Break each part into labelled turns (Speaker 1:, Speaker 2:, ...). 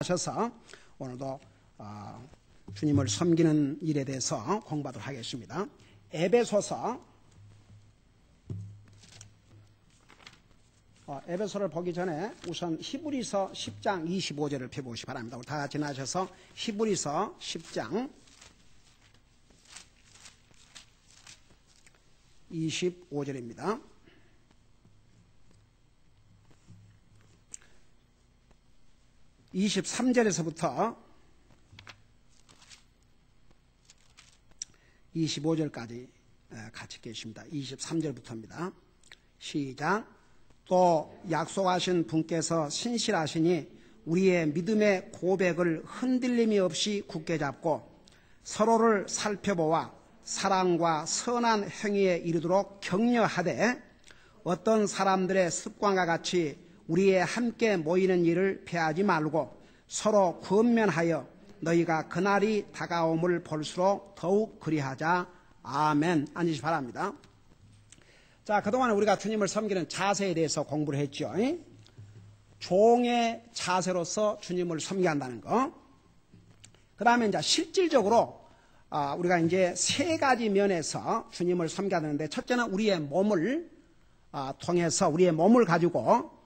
Speaker 1: 하셔서 오늘도 주님을 섬기는 일에 대해서 공부하도록 하겠습니다. 에베소서 에베소를 보기 전에 우선 히브리서 10장 25절을 펴보시기 바랍니다. 우리 다 같이 나셔서 히브리서 10장 25절입니다. (23절에서부터) 25절까지 같이 계십니다. 23절부터입니다. 시작. 또 약속하신 분께서 신실하시니 우리의 믿음의 고백을 흔들림이 없이 굳게 잡고 서로를 살펴보아 사랑과 선한 행위에 이르도록 격려하되 어떤 사람들의 습관과 같이 우리의 함께 모이는 일을 피하지 말고 서로 권면하여 너희가 그날이 다가옴을 볼수록 더욱 그리하자. 아멘. 앉으시 바랍니다. 자, 그동안 우리가 주님을 섬기는 자세에 대해서 공부를 했죠. 종의 자세로서 주님을 섬겨야 한다는 거. 그 다음에 이제 실질적으로 우리가 이제 세 가지 면에서 주님을 섬겨야 되는데, 첫째는 우리의 몸을 통해서 우리의 몸을 가지고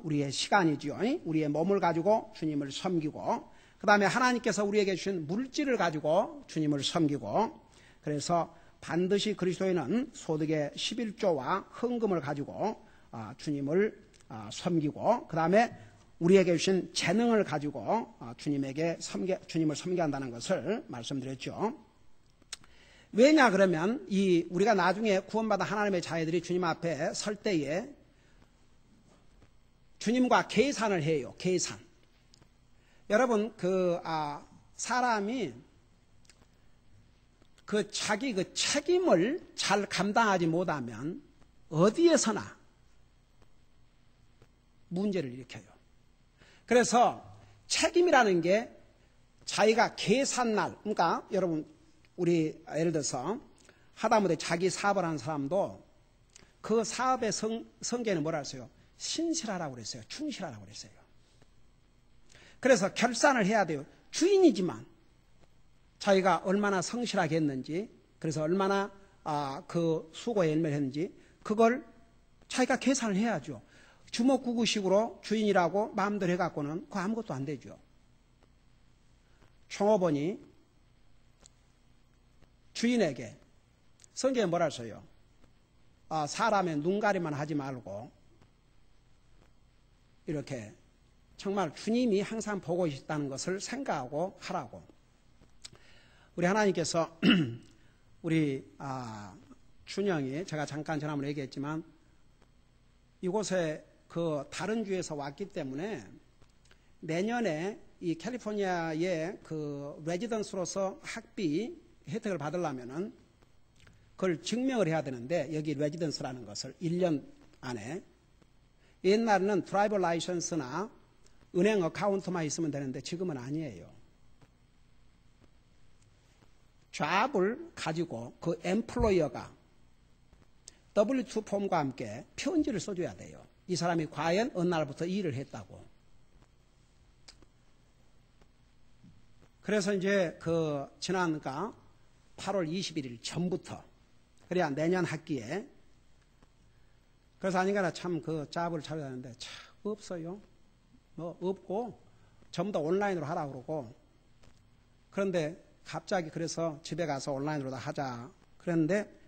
Speaker 1: 우리의 시간이죠. 우리의 몸을 가지고 주님을 섬기고, 그 다음에 하나님께서 우리에게 주신 물질을 가지고 주님을 섬기고, 그래서 반드시 그리스도인은 소득의 11조와 헌금을 가지고 주님을 섬기고, 그 다음에 우리에게 주신 재능을 가지고 주님을 섬겨야 한다는 것을 말씀드렸죠. 왜냐 그러면 우리가 나중에 구원받은 하나님의 자녀들이 주님 앞에 설 때에 주님과 계산을 해요. 계산. 여러분, 사람이 자기 책임을 잘 감당하지 못하면 어디에서나 문제를 일으켜요. 그래서 책임이라는 게 자기가 계산날, 그러니까 여러분, 우리 예를 들어서 하다못해 자기 사업을 하는 사람도 그 사업의 성계는 뭐라 했어요? 신실하라고 그랬어요. 충실하라고 그랬어요. 그래서 결산을 해야 돼요. 주인이지만 자기가 얼마나 성실하게 했는지, 그래서 얼마나 그 수고에 열매를 했는지 그걸 자기가 계산을 해야죠. 주먹구구식으로 주인이라고 마음대로 해갖고는 그거 아무것도 안 되죠. 종업원이 주인에게 성경에 뭐라 써요? 사람의 눈가리만 하지 말고 이렇게 정말 주님이 항상 보고 있다는 것을 생각하고 하라고. 우리 하나님께서 우리 준영이, 제가 잠깐 지난번에 얘기했지만 이곳에 다른 주에서 왔기 때문에 내년에 이 캘리포니아의 레지던스로서 학비 혜택을 받으려면은 그걸 증명을 해야 되는데, 여기 레지던스라는 것을 1년 안에, 옛날에는 드라이버 라이선스나 은행 어카운트만 있으면 되는데 지금은 아니에요. 잡을 가지고 그 엠플로이어가 W2 폼과 함께 편지를 써줘야 돼요. 이 사람이 과연 어느 날부터 일을 했다고. 그래서 이제 지난 8월 21일 전부터, 그래야 내년 학기에, 그래서 아닌가나 참 잡을 찾아야 하는데 참 없어요. 없고 전부 다 온라인으로 하라고 그러고, 그런데 갑자기 그래서 집에 가서 온라인으로 다 하자 그랬는데,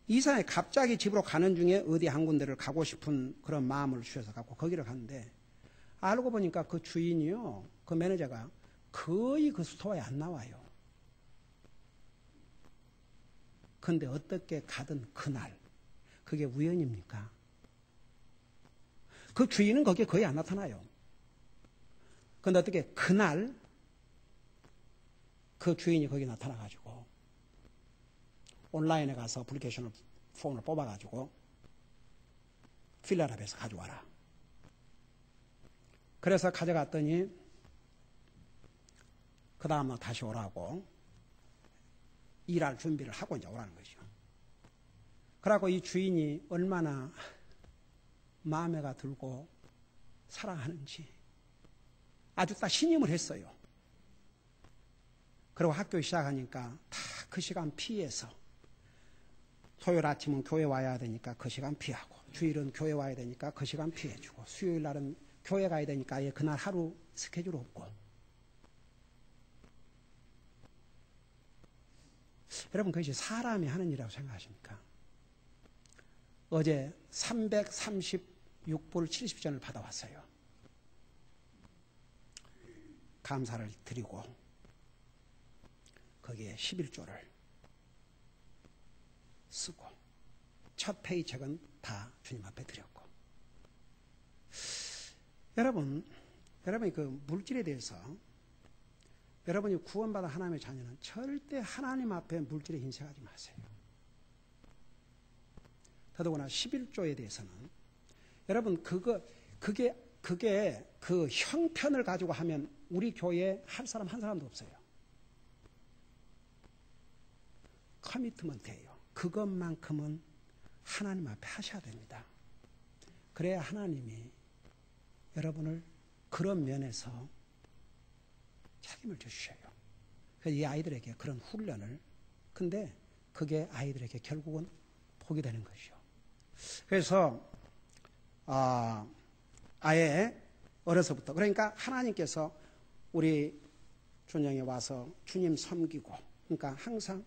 Speaker 1: 이 사람이 갑자기 집으로 가는 중에 어디 한 군데를 가고 싶은 그런 마음을 주셔서 갖고 거기를 갔는데, 알고 보니까 그 주인이요, 그 매니저가 거의 그 스토어에 안 나와요. 근데 어떻게 가든 그날, 그게 우연입니까? 그 주인은 거기에 거의 안 나타나요. 근데 어떻게 그날 그 주인이 거기 나타나가지고 온라인에 가서 애플리케이션을 폰을 뽑아가지고 필라델피아에서 가져와라. 그래서 가져갔더니 그 다음날 다시 오라고 일할 준비를 하고 이제 오라는 거죠. 그러고 이 주인이 얼마나 마음에가 들고 사랑하는지 아주 딱 신임을 했어요. 그리고 학교 시작하니까 다 그 시간 피해서 토요일 아침은 교회 와야 되니까 그 시간 피하고, 주일은 교회 와야 되니까 그 시간 피해주고, 수요일 날은 교회 가야 되니까 아예 그날 하루 스케줄 없고. 여러분, 그것이 사람이 하는 일이라고 생각하십니까? 어제 336불 70전을 받아왔어요. 감사를 드리고 거기에 11조를 쓰고 첫 페이첵은 다 주님 앞에 드렸고. 여러분이 그 물질에 대해서, 여러분이 구원받은 하나님의 자녀는 절대 하나님 앞에 물질에 인색하지 마세요. 더더구나 11조에 대해서는 여러분 그게 그 형편을 가지고 하면 우리 교회에 할 사람 한 사람도 없어요. 커미트먼트예요. 그것만큼은 하나님 앞에 하셔야 됩니다. 그래야 하나님이 여러분을 그런 면에서 책임을 주셔요. 그래서 이 아이들에게 그런 훈련을, 근데 그게 아이들에게 결국은 복이 되는 것이요. 그래서 아예 어려서부터, 그러니까 하나님께서 우리 준영에 와서 주님 섬기고, 그러니까 항상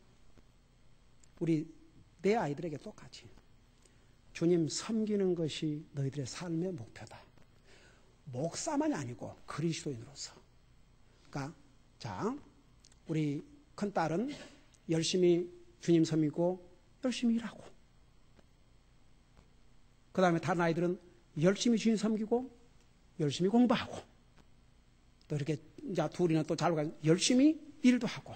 Speaker 1: 내 아이들에게 똑같이 주님 섬기는 것이 너희들의 삶의 목표다. 목사만이 아니고 그리스도인으로서. 그러니까 자, 우리 큰딸은 열심히 주님 섬기고 열심히 일하고, 그 다음에 다른 아이들은 열심히 주님 섬기고 열심히 공부하고, 또 이렇게 이제 둘이는 또 잘 가서 열심히 일도 하고.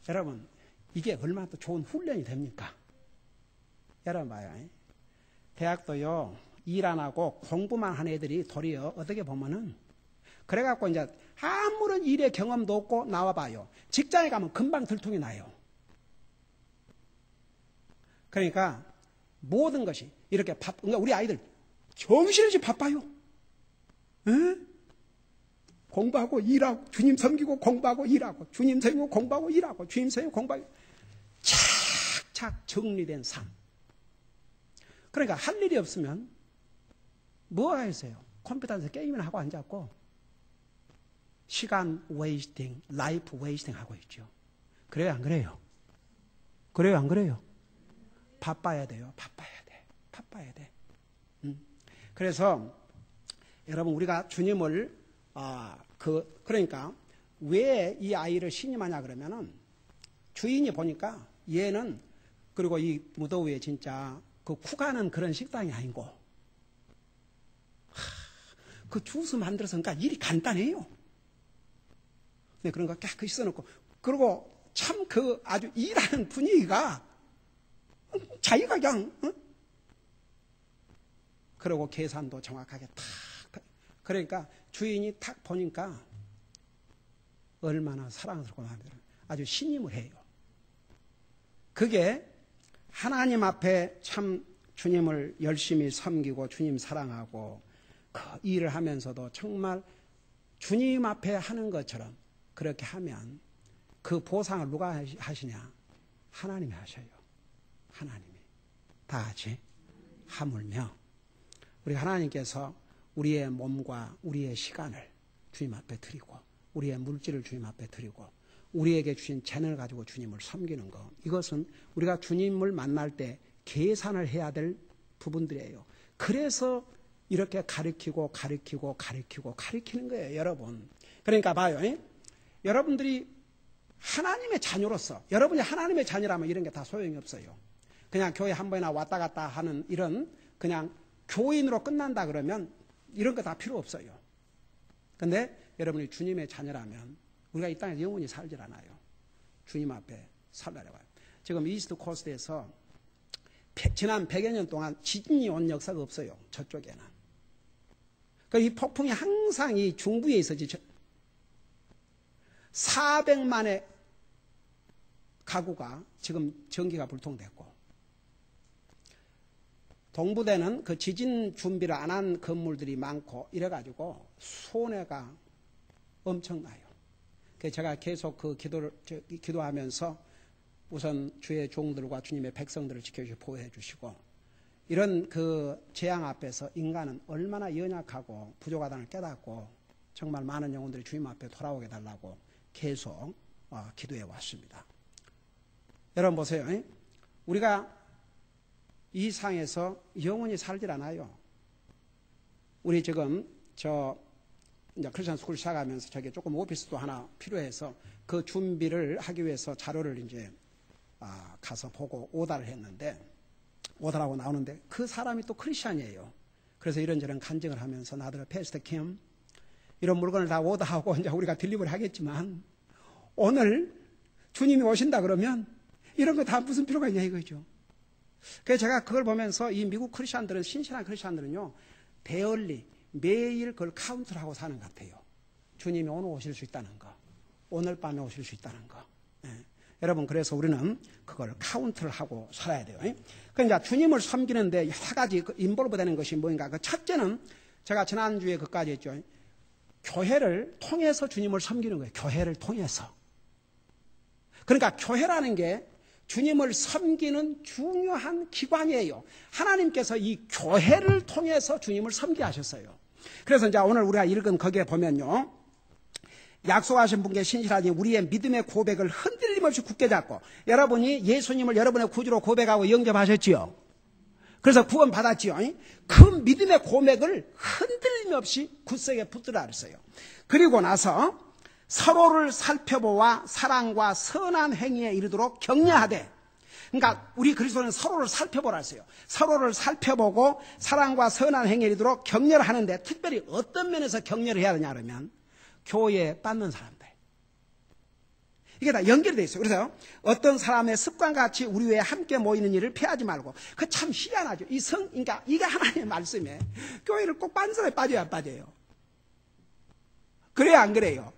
Speaker 1: 여러분, 이게 얼마나 또 좋은 훈련이 됩니까? 여러분 봐요. 대학도요, 일 안 하고 공부만 한 애들이 도리어 어떻게 보면은, 그래갖고 이제 아무런 일의 경험도 없고 나와봐요. 직장에 가면 금방 들통이 나요. 그러니까 모든 것이 이렇게 그러니까 우리 아이들 정신없이 바빠요. 에? 공부하고 일하고, 주님 섬기고 공부하고 일하고, 주님 섬기고 공부하고 일하고, 주님 섬기고 공부하고, 착착 정리된 삶. 그러니까 할 일이 없으면 뭐 하세요? 컴퓨터에서 게임이나 하고 앉았고 시간 웨이스팅, 라이프 웨이스팅 하고 있죠. 그래요, 안 그래요? 그래요, 안 그래요? 바빠야 돼요. 바빠야 돼. 그래서 여러분, 우리가 주님을 그러니까 왜 이 아이를 신임하냐 그러면은, 주인이 보니까 얘는, 그리고 이 무더위에 진짜 그 쿠가는 그런 식당이 아니고, 그 주스 만들어서, 그러니까 일이 간단해요. 네, 그런 거 깨끗이 써놓고, 그리고 참 그 아주 일하는 분위기가 자기가 그냥, 그리고 계산도 정확하게 탁, 그러니까 주인이 탁 보니까 얼마나 사랑스럽고 마음에 들어요. 아주 신임을 해요. 그게 하나님 앞에 참 주님을 열심히 섬기고 주님 사랑하고 그 일을 하면서도 정말 주님 앞에 하는 것처럼 그렇게 하면 그 보상을 누가 하시냐? 하나님이 하셔요. 하나님이. 다 같이 하물며 우리 하나님께서 우리의 몸과 우리의 시간을 주님 앞에 드리고, 우리의 물질을 주님 앞에 드리고, 우리에게 주신 재능을 가지고 주님을 섬기는 것, 이것은 우리가 주님을 만날 때 계산을 해야 될 부분들이에요. 그래서 이렇게 가르치는 거예요, 여러분. 그러니까 봐요. 여러분들이 하나님의 자녀로서, 여러분이 하나님의 자녀라면 이런 게 다 소용이 없어요. 그냥 교회 한 번이나 왔다 갔다 하는 이런 그냥 교인으로 끝난다 그러면 이런 거 다 필요 없어요. 근데 여러분이 주님의 자녀라면 우리가 이 땅에서 영원히 살질 않아요. 주님 앞에 살라고 해요. 지금 이스트 코스트에서 지난 100여 년 동안 지진이 온 역사가 없어요. 저쪽에는. 이 폭풍이 항상 이 중부에 있었지. 400만의 가구가 지금 전기가 불통됐고, 동부대는 그 지진 준비를 안 한 건물들이 많고 이래가지고 손해가 엄청나요. 그래서 제가 계속 그 기도하면서 우선 주의 종들과 주님의 백성들을 지켜주시고 보호해 주시고, 이런 그 재앙 앞에서 인간은 얼마나 연약하고 부족하다는 깨닫고 정말 많은 영혼들이 주님 앞에 돌아오게 달라고 계속 기도해 왔습니다. 여러분 보세요. 우리가 이 상에서 영원히 살질 않아요. 우리 지금 이제 크리스천 스쿨 시작하면서 저게 조금 오피스도 하나 필요해서 그 준비를 하기 위해서 자료를 이제 가서 보고 오다를 했는데, 오다라고 나오는데 그 사람이 또 크리스천이에요. 그래서 이런저런 간증을 하면서 나들 패스터 킴 이런 물건을 다 오다하고 이제 우리가 딜리버리 하겠지만 오늘 주님이 오신다 그러면 이런 거 다 무슨 필요가 있냐 이거죠. 그래서 제가 그걸 보면서 이 미국 크리스천들은, 신실한 크리스천들은요, 데일리 매일 그걸 카운트를 하고 사는 것 같아요. 주님이 오늘 오실 수 있다는 거, 오늘 밤에 오실 수 있다는 거. 여러분, 그래서 우리는 그걸 카운트를 하고 살아야 돼요. 그러니까 주님을 섬기는데 여러 가지 인볼브 되는 것이 뭐인가. 그 첫째는 제가 지난주에 그까지 했죠. 교회를 통해서 주님을 섬기는 거예요. 교회를 통해서. 그러니까 교회라는 게 주님을 섬기는 중요한 기관이에요. 하나님께서 이 교회를 통해서 주님을 섬기게 하셨어요. 그래서 이제 오늘 우리가 읽은 거기에 보면요, 약속하신 분께 신실하니 우리의 믿음의 고백을 흔들림 없이 굳게 잡고, 여러분이 예수님을 여러분의 구주로 고백하고 영접하셨지요. 그래서 구원 받았지요. 그 믿음의 고백을 흔들림 없이 굳세게 붙들라 그랬어요. 그리고 나서 서로를 살펴보아 사랑과 선한 행위에 이르도록 격려하되, 그러니까 우리 그리스도는 서로를 살펴보라 했어요. 서로를 살펴보고 사랑과 선한 행위에 이르도록 격려를 하는데, 특별히 어떤 면에서 격려를 해야 되냐 그러면 교회에 빠는 사람들, 이게 다 연결이 돼 있어요. 그래서 어떤 사람의 습관과 같이 우리 외에 함께 모이는 일을 피하지 말고, 그 참 희한하죠. 그러니까 이게 하나님의 말씀에 교회를 꼭 빠는 사람이 빠져야 안 빠져요. 그래야 안 그래요?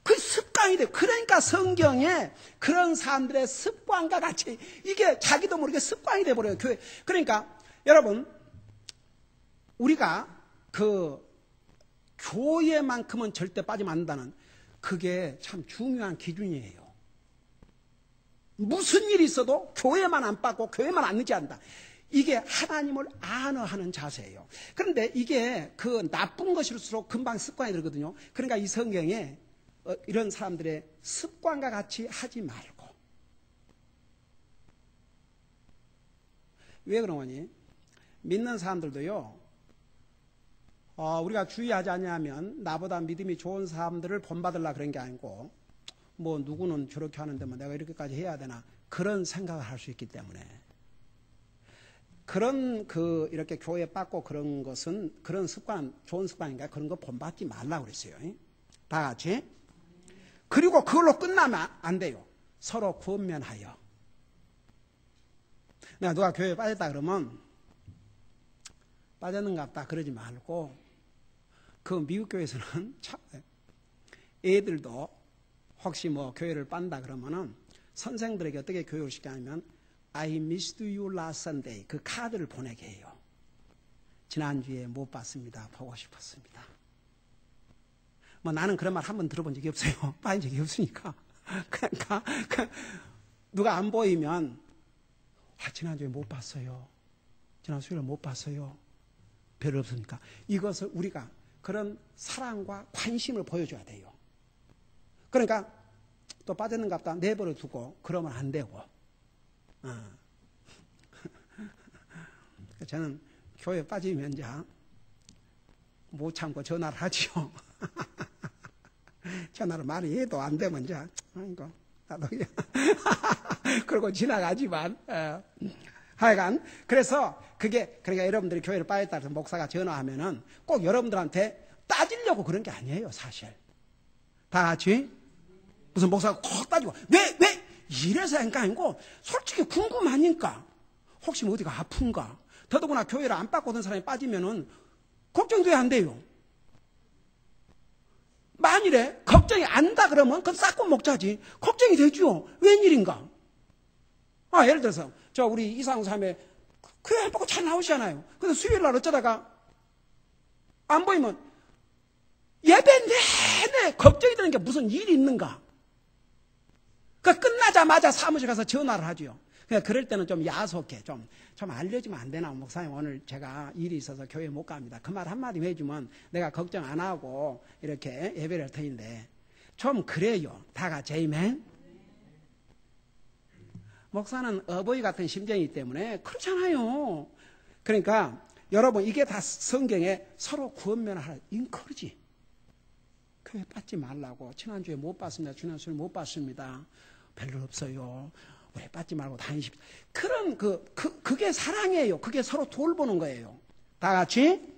Speaker 1: 그 습관이 돼요. 그러니까 성경에 그런 사람들의 습관과 같이 이게 자기도 모르게 습관이 돼버려요. 교회. 그러니까 여러분, 우리가 그 교회만큼은 절대 빠지면 안 된다는, 그게 참 중요한 기준이에요. 무슨 일이 있어도 교회만 안 빠고 교회만 안 의지한다. 이게 하나님을 안어하는 자세예요. 그런데 이게 그 나쁜 것일수록 금방 습관이 들거든요. 그러니까 이 성경에 이런 사람들의 습관과 같이 하지 말고. 왜 그러니? 믿는 사람들도요, 우리가 주의하지 않냐면 나보다 믿음이 좋은 사람들을 본받으려고 그런 게 아니고, 뭐 누구는 저렇게 하는데 뭐 내가 이렇게까지 해야 되나, 그런 생각을 할 수 있기 때문에, 그런 이렇게 교회 빠고 그런 것은, 그런 습관, 좋은 습관인가, 그런 거 본받지 말라고 그랬어요. 다 같이. 그리고 그걸로 끝나면 안 돼요. 서로 권면하여. 내가 누가 교회에 빠졌다 그러면 빠졌는가 보다 그러지 말고, 그 미국 교회에서는 참 애들도 혹시 뭐 교회를 빤다 그러면은 선생들에게 어떻게 교육을 시키냐면 I missed you last Sunday, 그 카드를 보내게 해요. 지난주에 못 봤습니다. 보고 싶었습니다. 뭐 나는 그런 말 한 번 들어본 적이 없어요. 빠진 적이 없으니까. 그러니까 누가 안 보이면 지난주에 못 봤어요. 지난 수요일에 못 봤어요. 별로 없으니까. 이것을 우리가 그런 사랑과 관심을 보여줘야 돼요. 그러니까 또 빠졌는가 보다 내버려 두고 그러면 안 되고. 저는 교회 빠지면 이제 못 참고 전화를 하지요. 전화를 많이 해도 안 되면 이제 아이고 나도 그러고 지나가지만 하여간 그래서 그게, 그러니까 여러분들이 교회를 빠졌다 해서 목사가 전화하면은 꼭 여러분들한테 따지려고 그런 게 아니에요, 사실. 다 같이 무슨 목사가 꼭 따지고 왜 이래서 하니까 아니고 솔직히 궁금하니까, 혹시 뭐 어디가 아픈가, 더더구나 교회를 안 빠고 오던 사람이 빠지면은 걱정도 안 돼요. 만일에 걱정이 안다 그러면 그건 싹고 먹자지. 걱정이 되죠. 웬일인가. 예를 들어서 우리 이상우 사람의 교회 보고 잘 나오시잖아요. 근데 수요일 날 어쩌다가 안 보이면 예배 내내 걱정이 되는 게 무슨 일이 있는가? 끝나자마자 사무실 가서 전화를 하죠. 그럴 때는 좀 야속해. 좀 알려주면 안 되나? 목사님, 오늘 제가 일이 있어서 교회 못 갑니다. 그 말 한마디 해주면 내가 걱정 안 하고 이렇게 예배를 할 터인데, 좀 그래요. 다 같이 아멘. 목사는 어버이 같은 심정이기 때문에 그렇잖아요. 그러니까 여러분, 이게 다 성경에 서로 구원면 하라. 인커리지. 교회 빠지 말라고. 지난주에 못 봤습니다. 지난주에 못 봤습니다. 별로 없어요. 왜 빠지 말고 다니십시오. 그런 그게 사랑이에요. 그게 서로 돌보는 거예요. 다 같이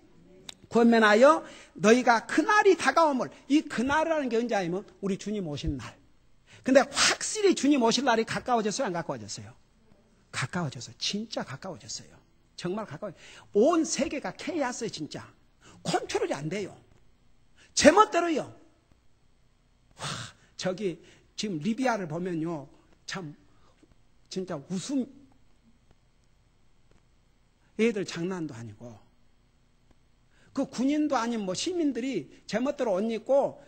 Speaker 1: 권면하여 너희가 그날이 다가옴을. 이 그날이라는 게 언제 아니면 우리 주님 오신 날. 근데 확실히 주님 오실 날이 가까워졌어요? 안 가까워졌어요? 가까워졌어요. 진짜 가까워졌어요. 정말 가까워졌어요. 온 세계가 케이아스에 진짜 컨트롤이 안 돼요. 제멋대로요. 와, 저기 지금 리비아를 보면요, 참 진짜 웃음, 애들 장난도 아니고, 그 군인도 아닌 뭐 시민들이 제멋대로 옷 입고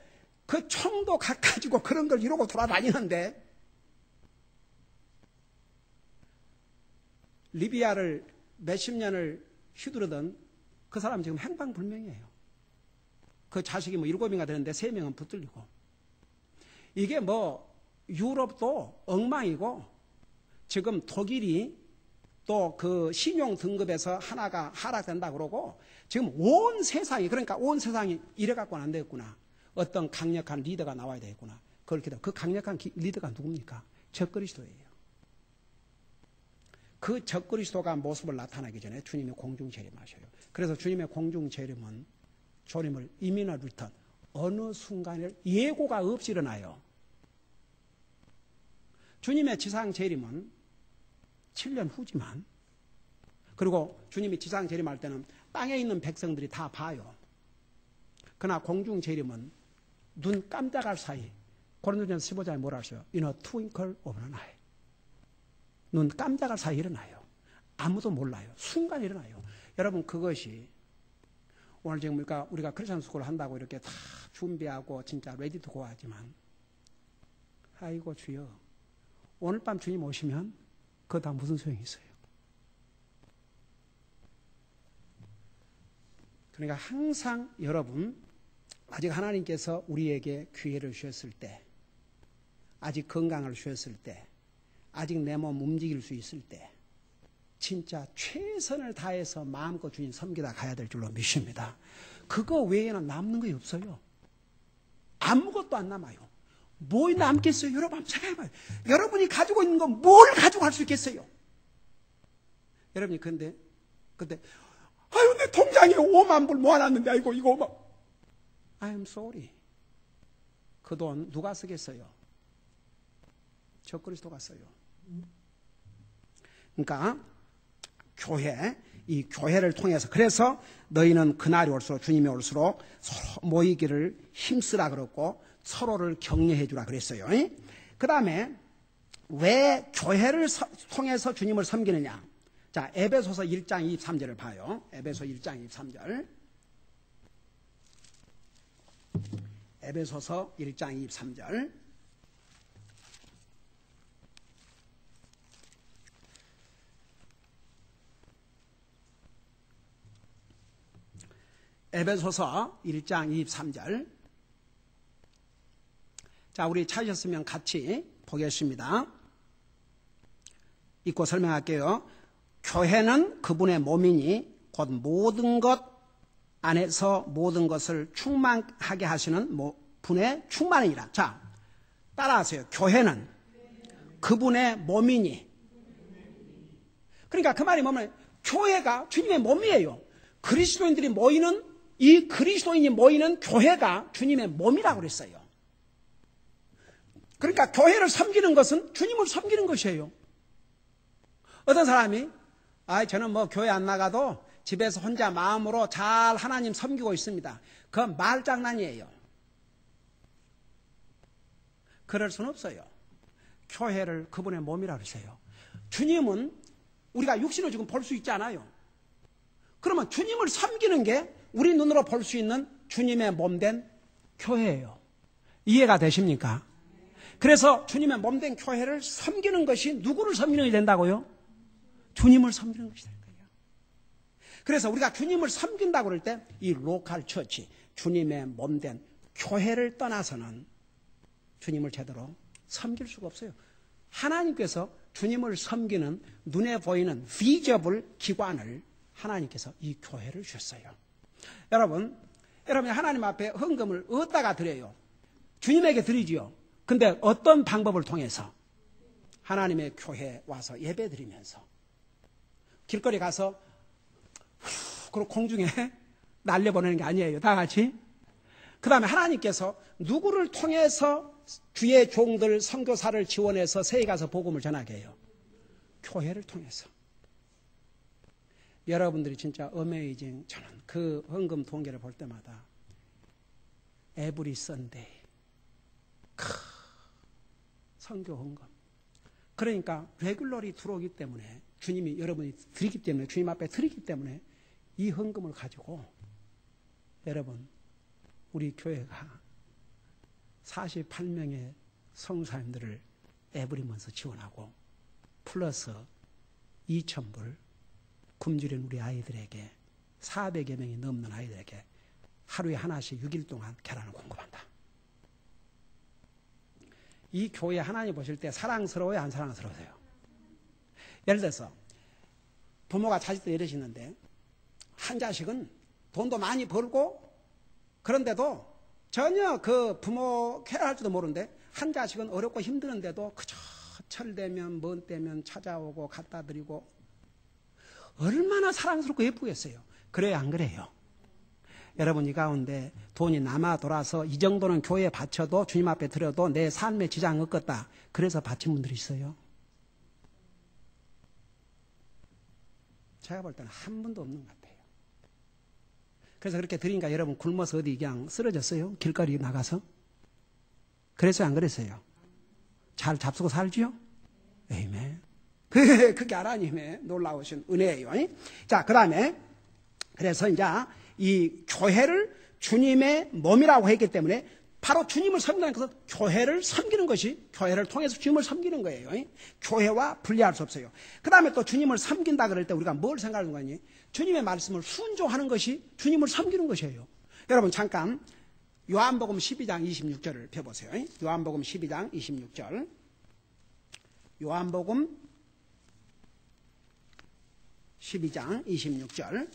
Speaker 1: 그 총도 갖가지고 그런 걸 이러고 돌아다니는데, 리비아를 몇십 년을 휘두르던 그 사람 지금 행방불명이에요. 그 자식이 뭐 7인가 되는데 3명은 붙들리고. 이게 뭐 유럽도 엉망이고, 지금 독일이 또 그 신용 등급에서 하나가 하락된다 그러고, 지금 온 세상이, 그러니까 온 세상이 이래갖고는 안 되겠구나. 어떤 강력한 리더가 나와야 되겠구나. 그렇게 그 강력한 리더가 누굽니까? 적그리스도예요. 그 적그리스도가 모습을 나타나기 전에 주님이 공중 재림하셔요. 그래서 주님의 공중 재림은 주님을 이민을 비롯한 어느 순간에 예고가 없이 일어나요. 주님의 지상 재림은 7년 후지만, 그리고 주님이 지상 재림할 때는 땅에 있는 백성들이 다 봐요. 그러나 공중 재림은 눈 깜짝할 사이, 고린도전서 15장에 뭐라 하셔요? In a twinkle of an eye. 눈 깜짝할 사이 일어나요. 아무도 몰라요. 순간 일어나요. 여러분, 그것이 오늘 지금 우리가 크리스천 스쿨을 한다고 이렇게 다 준비하고 진짜 레디 투 고 하지만, 아이고 주여, 오늘 밤 주님 오시면 그거 다 무슨 소용이 있어요? 그러니까 항상 여러분, 아직 하나님께서 우리에게 기회를 주셨을 때, 아직 건강을 주셨을 때, 아직 내 몸 움직일 수 있을 때, 진짜 최선을 다해서 마음껏 주님 섬기다 가야 될 줄로 믿습니다. 그거 외에는 남는 게 없어요. 아무것도 안 남아요. 뭐 남겠어요? 여러분 한번 생각해봐요. 여러분이 가지고 있는 건 뭘 가지고 갈 수 있겠어요? 여러분이 근데 아유, 내 통장에 5만 불 모아놨는데, 아이고 이거 5만. I'm sorry. 그 돈 누가 쓰겠어요? 적그리스도가 써요. 그러니까 이 교회를 통해서, 그래서 너희는 그날이 올수록, 주님이 올수록 서로 모이기를 힘쓰라 그랬고, 서로를 격려해 주라 그랬어요. 그 다음에 왜 교회를 통해서 주님을 섬기느냐? 자, 에베소서 1장 23절을 봐요. 에베소 1장 23절. 에베소서 1장 23절. 에베소서 1장 23절. 자, 우리 찾으셨으면 같이 보겠습니다. 읽고 설명할게요. 교회는 그분의 몸이니 곧 모든 것 안에서 모든 것을 충만하게 하시는 분의 충만이니라. 자, 따라하세요. 교회는 그분의 몸이니. 그러니까 그 말이 뭐냐면, 교회가 주님의 몸이에요. 그리스도인들이 모이는, 이 그리스도인이 모이는 교회가 주님의 몸이라고 그랬어요. 그러니까 교회를 섬기는 것은 주님을 섬기는 것이에요. 어떤 사람이 저는 뭐 교회 안 나가도 집에서 혼자 마음으로 잘 하나님 섬기고 있습니다. 그건 말장난이에요. 그럴 수는 없어요. 교회를 그분의 몸이라고 했어요. 주님은 우리가 육신을 지금 볼 수 있지 않아요. 그러면 주님을 섬기는 게 우리 눈으로 볼 수 있는 주님의 몸된 교회예요. 이해가 되십니까? 그래서 주님의 몸된 교회를 섬기는 것이 누구를 섬기는 게 된다고요? 주님을 섬기는 것이 될 거예요. 그래서 우리가 주님을 섬긴다고 그럴 때 이 로컬 처치, 주님의 몸된 교회를 떠나서는 주님을 제대로 섬길 수가 없어요. 하나님께서 주님을 섬기는 눈에 보이는 비저블 기관을 하나님께서 이 교회를 주셨어요. 여러분이 하나님 앞에 헌금을 어디다가 드려요? 주님에게 드리지요. 근데 어떤 방법을 통해서? 하나님의 교회에 와서 예배 드리면서 길거리 가서 그리고 공중에 날려보내는 게 아니에요. 다 같이. 그 다음에 하나님께서 누구를 통해서 주의 종들 선교사를 지원해서 세계 가서 복음을 전하게 해요? 교회를 통해서. 여러분들이 진짜 어메이징. 저는 그 헌금 통계를 볼 때마다 에브리 선데이 선교 헌금. 그러니까 레귤러리 들어오기 때문에 주님이 여러분이 드리기 때문에 주님 앞에 드리기 때문에 이 헌금을 가지고 여러분 우리 교회가 48명의 성사님들을 에브리먼스 지원하고 플러스 2,000불 굶주린 우리 아이들에게 400여 명이 넘는 아이들에게 하루에 하나씩 6일 동안 계란을 공급한다. 이 교회 하나님 보실 때 사랑스러워요? 안 사랑스러우세요? 예를 들어서 부모가 자식들 이러시는데 한 자식은 돈도 많이 벌고 그런데도 전혀 그 부모 케어할지도 모르는데 한 자식은 어렵고 힘드는데도 그저 철되면 먼 때면 찾아오고 갖다 드리고 얼마나 사랑스럽고 예쁘겠어요. 그래요, 안 그래요? 여러분 이 가운데 돈이 남아 돌아서 이 정도는 교회에 바쳐도 주님 앞에 드려도 내 삶에 지장 없겠다. 그래서 바친 분들이 있어요. 제가 볼 때는 한 분도 없는 것 같아요. 그래서 그렇게 드리니까 여러분 굶어서 어디 그냥 쓰러졌어요? 길거리 나가서? 그랬어요, 안 그랬어요? 잘 잡수고 살지요? 에이맨. 그게 하나님의 놀라우신 은혜예요. 자, 그 다음에 그래서 이제 이 교회를 주님의 몸이라고 했기 때문에 바로 주님을 섬기는 것은 교회를 섬기는 것이 교회를 통해서 주님을 섬기는 거예요. 교회와 분리할 수 없어요. 그 다음에 또 주님을 섬긴다 그럴 때 우리가 뭘 생각하는 거니? 주님의 말씀을 순종하는 것이 주님을 섬기는 것이에요. 여러분 잠깐 요한복음 12장 26절을 펴보세요. 요한복음 12장 26절. 요한복음 12장 26절.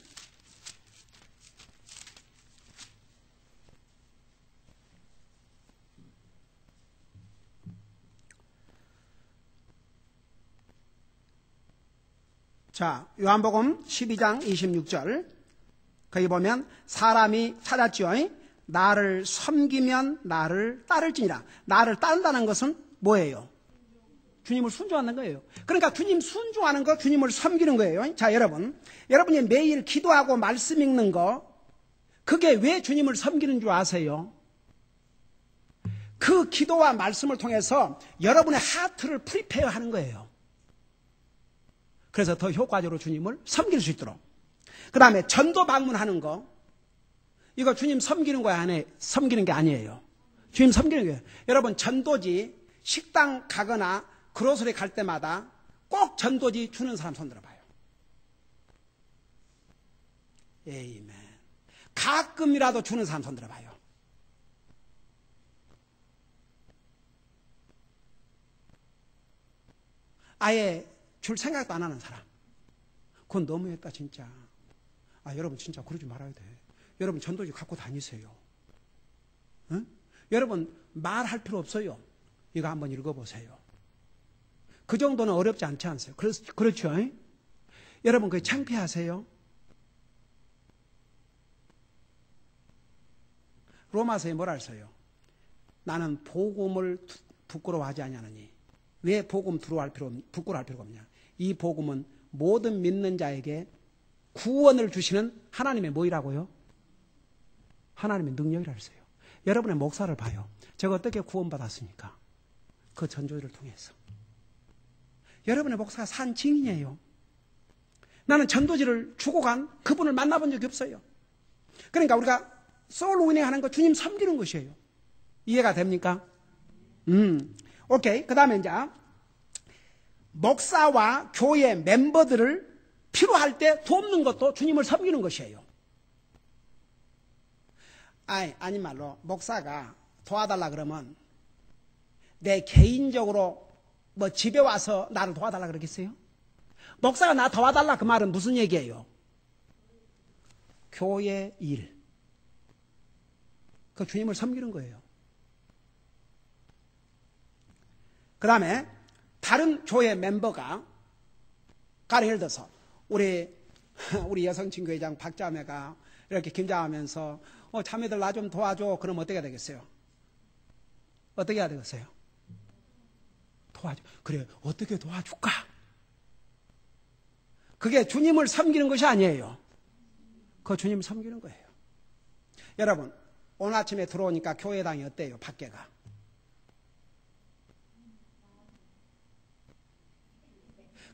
Speaker 1: 자, 요한복음 12장 26절. 거기 보면 사람이 찾았지요. 나를 섬기면 나를 따를지니라. 나를 따른다는 것은 뭐예요? 주님을 순종하는 거예요. 그러니까 주님 순종하는 거, 주님을 섬기는 거예요. 자, 여러분이 매일 기도하고 말씀 읽는 거, 그게 왜 주님을 섬기는 줄 아세요? 그 기도와 말씀을 통해서 여러분의 하트를 프리페어 하는 거예요. 그래서 더 효과적으로 주님을 섬길 수 있도록. 그 다음에 전도 방문하는 거, 이거 주님 섬기는 거야, 섬기는 게 아니에요. 주님 섬기는 거예요. 여러분 전도지 식당 가거나 그로서리 갈 때마다 꼭 전도지 주는 사람 손 들어봐요. 에이맨. 가끔이라도 주는 사람 손 들어봐요. 아예 줄 생각도 안 하는 사람. 그건 너무했다 진짜. 여러분 진짜 그러지 말아야 돼. 여러분 전도지 갖고 다니세요. 응? 여러분 말할 필요 없어요. 이거 한번 읽어보세요. 그 정도는 어렵지 않지 않으세요? 그렇죠? 여러분 그게 창피하세요? 로마서에 뭐라 했어요? 나는 복음을 부끄러워하지 아니하느니. 왜 복음 부끄러워할 필요가 없냐? 이 복음은 모든 믿는 자에게 구원을 주시는 하나님의 뭐이라고요? 하나님의 능력이라 했어요. 여러분의 목사를 봐요. 제가 어떻게 구원받았습니까? 그 전조를 통해서. 여러분의 목사가 산 증인이에요. 나는 전도지를 주고 간 그분을 만나본 적이 없어요. 그러니까 우리가 소울 위닝 하는 거 주님 섬기는 것이에요. 이해가 됩니까? 오케이. 그 다음에 이제 목사와 교회 멤버들을 필요할 때 돕는 것도 주님을 섬기는 것이에요. 아니 말로 목사가 도와달라 그러면 내 개인적으로 뭐 집에 와서 나를 도와달라 그러겠어요? 목사가 나 도와달라 그 말은 무슨 얘기예요? 교회 일. 그 주님을 섬기는 거예요. 그 다음에 다른 교회 멤버가 가령 예를 들어서 우리 여성친구회장 박자매가 이렇게 김장하면서 자매들 나 좀 도와줘. 그럼 어떻게 해야 되겠어요? 어떻게 해야 되겠어요? 도와줘. 그래 어떻게 도와줄까? 그게 주님을 섬기는 것이 아니에요. 그거 주님을 섬기는 거예요. 여러분 오늘 아침에 들어오니까 교회당이 어때요? 밖에가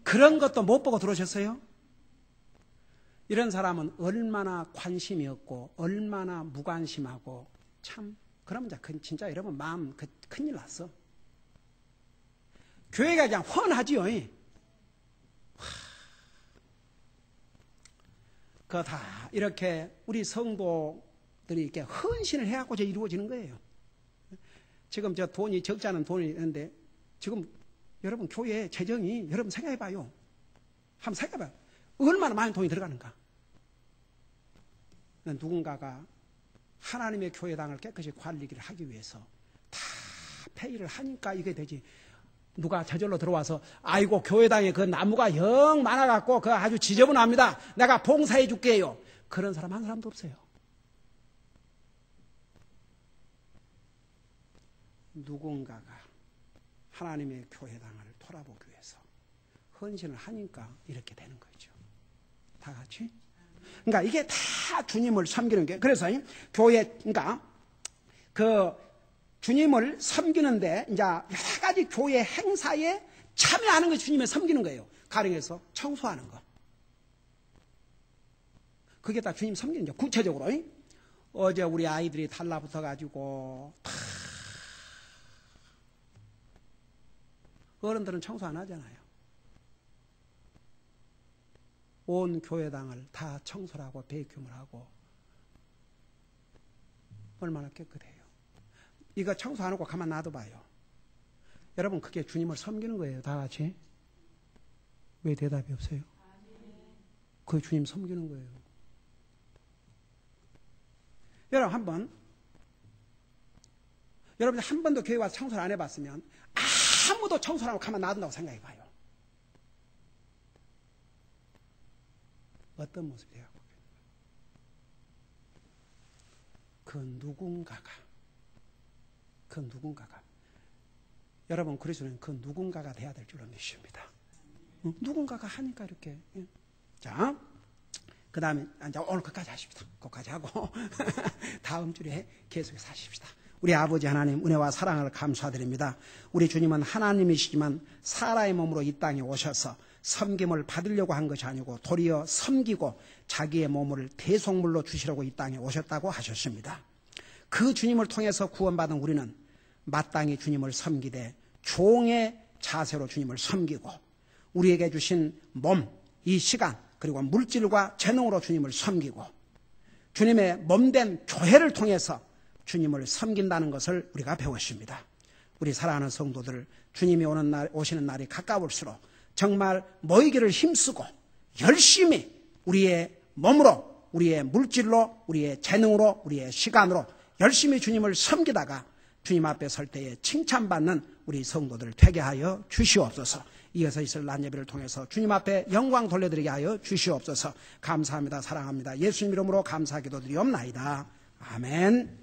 Speaker 1: 그런 것도 못 보고 들어오셨어요? 이런 사람은 얼마나 관심이 없고 얼마나 무관심하고 참 그러면 진짜 여러분 마음 큰일 났어. 교회가 그냥 훤하지요. 그거 다 이렇게 우리 성도들이 이렇게 헌신을 해갖고 이루어지는 거예요. 지금 저 돈이 적지 않은 돈이 있는데 지금 여러분 교회 재정이 여러분 생각해봐요. 한번 생각해봐요. 얼마나 많은 돈이 들어가는가. 누군가가 하나님의 교회당을 깨끗이 관리를 하기 위해서 다 페이를 하니까 이게 되지. 누가 저절로 들어와서 아이고 교회당에 그 나무가 영 많아갖고 그 아주 지저분합니다. 내가 봉사해 줄게요. 그런 사람 한 사람도 없어요. 누군가가 하나님의 교회당을 돌아보기 위해서 헌신을 하니까 이렇게 되는 거죠. 다 같이. 그러니까 이게 다 주님을 섬기는 게 그래서 교회 그러니까 그 주님을 섬기는데 이제 여러 가지 교회 행사에 참여하는 것이 주님을 섬기는 거예요. 가령해서 청소하는 거. 그게 다 주님 섬기는 거죠. 구체적으로 어제 우리 아이들이 달라붙어 가지고 어른들은 청소 안 하잖아요. 온 교회당을 다 청소를 하고 베이큐을 하고 얼마나 깨끗해요. 이거 청소 안 하고 가만 놔둬봐요. 여러분 그게 주님을 섬기는 거예요. 다 같이. 왜 대답이 없어요? 그게 주님 섬기는 거예요. 여러분 한 번도 교회 와서 청소를 안 해봤으면 아무도 청소를 안 하고 가만 놔둔다고 생각해봐요. 어떤 모습이 되어가고 그 누군가가 여러분 그리스도는 그 누군가가 돼야 될 줄로 믿습니다. 누군가가 하니까 이렇게. 자, 그 다음에 이제 오늘 끝까지 하십시다. 끝까지 하고 다음 주에 계속해서 하십시다. 우리 아버지 하나님 은혜와 사랑을 감사드립니다. 우리 주님은 하나님이시지만 사람의 몸으로 이 땅에 오셔서 섬김을 받으려고 한 것이 아니고 도리어 섬기고 자기의 몸을 대속물로 주시려고 이 땅에 오셨다고 하셨습니다. 그 주님을 통해서 구원받은 우리는 마땅히 주님을 섬기되 종의 자세로 주님을 섬기고 우리에게 주신 몸, 이 시간 그리고 물질과 재능으로 주님을 섬기고 주님의 몸된 교회를 통해서 주님을 섬긴다는 것을 우리가 배웠습니다. 우리 사랑하는 성도들 주님이 오시는 날이 가까울수록 정말 모이기를 힘쓰고 열심히 우리의 몸으로 우리의 물질로 우리의 재능으로 우리의 시간으로 열심히 주님을 섬기다가 주님 앞에 설 때에 칭찬받는 우리 성도들 되게 하여 주시옵소서. 이어서 있을 낮 예배를 통해서 주님 앞에 영광 돌려드리게 하여 주시옵소서. 감사합니다. 사랑합니다. 예수님 이름으로 감사 기도드리옵나이다. 아멘.